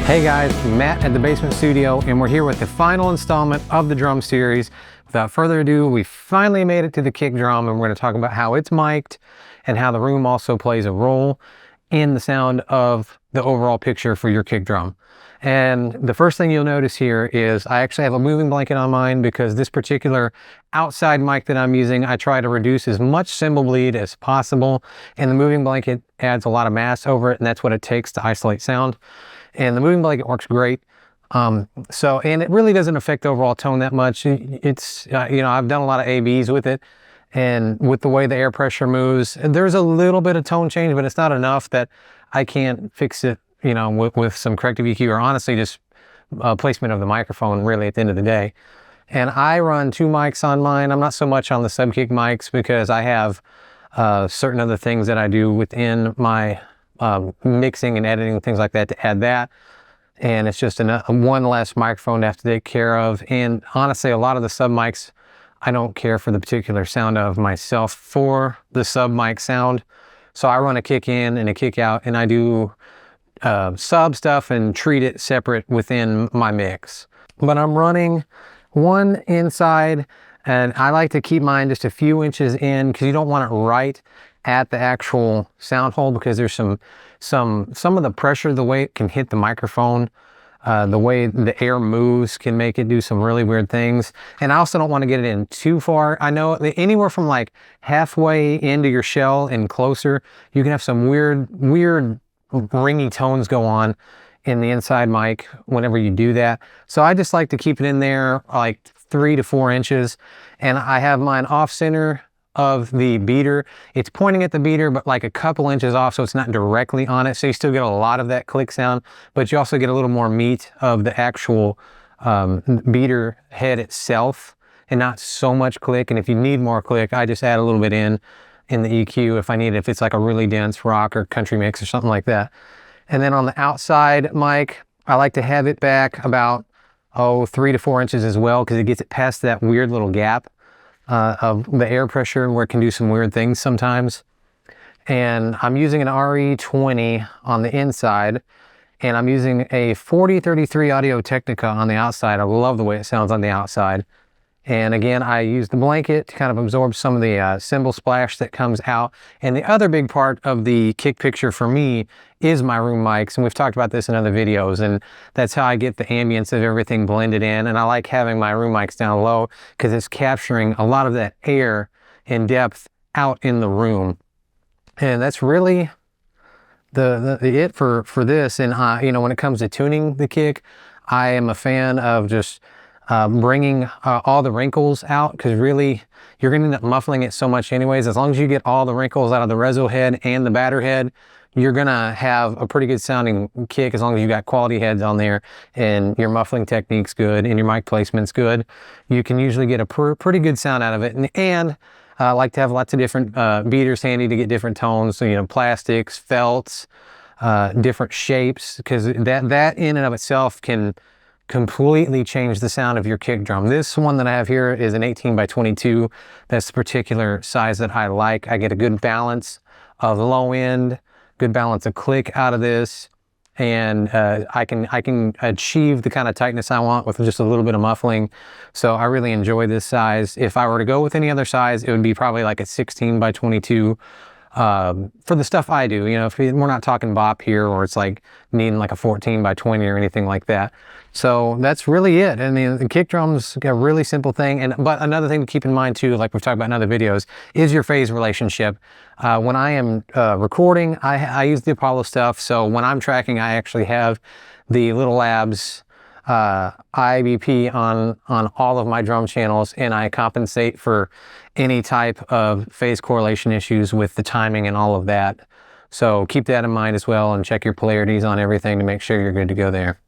Hey guys, Matt at the Basement Studio, and we're here with the final installment of the drum series. Without further ado, we finally made it to the kick drum, and we're going to talk about how it's mic'd and how the room also plays a role in the sound of the overall picture for your kick drum. And the first thing you'll notice here is I actually have a moving blanket on mine because this particular outside mic that I'm using, I try to reduce as much cymbal bleed as possible, and the moving blanket adds a lot of mass over it, and that's what it takes to isolate sound. And the moving blanket works great. And it really doesn't affect the overall tone that much. It's, I've done a lot of ABs with it, and with the way the air pressure moves, there's a little bit of tone change, but it's not enough that I can't fix it, with some corrective EQ, or honestly just placement of the microphone really at the end of the day. And I run 2 mics on mine. I'm not so much on the sub-kick mics because I have certain other things that I do within my mixing and editing, things like that, to add that. And it's just one less microphone to have to take care of. And honestly, a lot of the sub mics, I don't care for the particular sound of myself for the sub mic sound. So I run a kick in and a kick out, and I do sub stuff and treat it separate within my mix. But I'm running one inside, and I like to keep mine just a few inches in because you don't want it right at the actual sound hole, because there's some of the pressure, the way it can hit the microphone, the way the air moves can make it do some really weird things. And I also don't want to get it in too far. I know anywhere from like halfway into your shell and closer, you can have some weird ringy tones go on in the inside mic whenever you do that. So I just like to keep it in there like 3 to 4 inches, and I have mine off center of the beater. It's pointing at the beater, but like a couple inches off, so it's not directly on it. So you still get a lot of that click sound, but you also get a little more meat of the actual beater head itself, and not so much click. And if you need more click, I just add a little bit in the EQ if I need it, if it's like a really dense rock or country mix or something like that. And then on the outside mic, I like to have it back about 3 to 4 inches as well, because it gets it past that weird little gap of the air pressure where it can do some weird things sometimes. And I'm using an RE20 on the inside, and I'm using a 4033 Audio Technica on the outside. I love the way it sounds on the outside. And again, I use the blanket to kind of absorb some of the cymbal splash that comes out. And the other big part of the kick picture for me is my room mics. And we've talked about this in other videos, and that's how I get the ambience of everything blended in. And I like having my room mics down low because it's capturing a lot of that air and depth out in the room. And that's really it for this. And when it comes to tuning the kick, I am a fan of just bringing all the wrinkles out, because really you're going to end up muffling it so much anyways. As long as you get all the wrinkles out of the reso head and the batter head, you're going to have a pretty good sounding kick, as long as you got quality heads on there and your muffling technique's good and your mic placement's good. You can usually get a pretty good sound out of it. And I like to have lots of different beaters handy to get different tones. So, plastics, felts, different shapes, because that in and of itself can completely change the sound of your kick drum. This one that I have here is an 18 by 22. That's the particular size that I like. I get a good balance of low end, good balance of click out of this, and I can achieve the kind of tightness I want with just a little bit of muffling. So I really enjoy this size. If I were to go with any other size, it would be probably like a 16 by 22. For the stuff I do, if we're not talking bop here, or it's like needing like a 14 by 20 or anything like that. So that's really it. I mean, the kick drum's a really simple thing. But another thing to keep in mind too, like we've talked about in other videos, is your phase relationship. When I am recording, I use the Apollo stuff. So when I'm tracking, I actually have the Little Labs IBP on all of my drum channels, and I compensate for any type of phase correlation issues with the timing and all of that. So keep that in mind as well, and check your polarities on everything to make sure you're good to go there.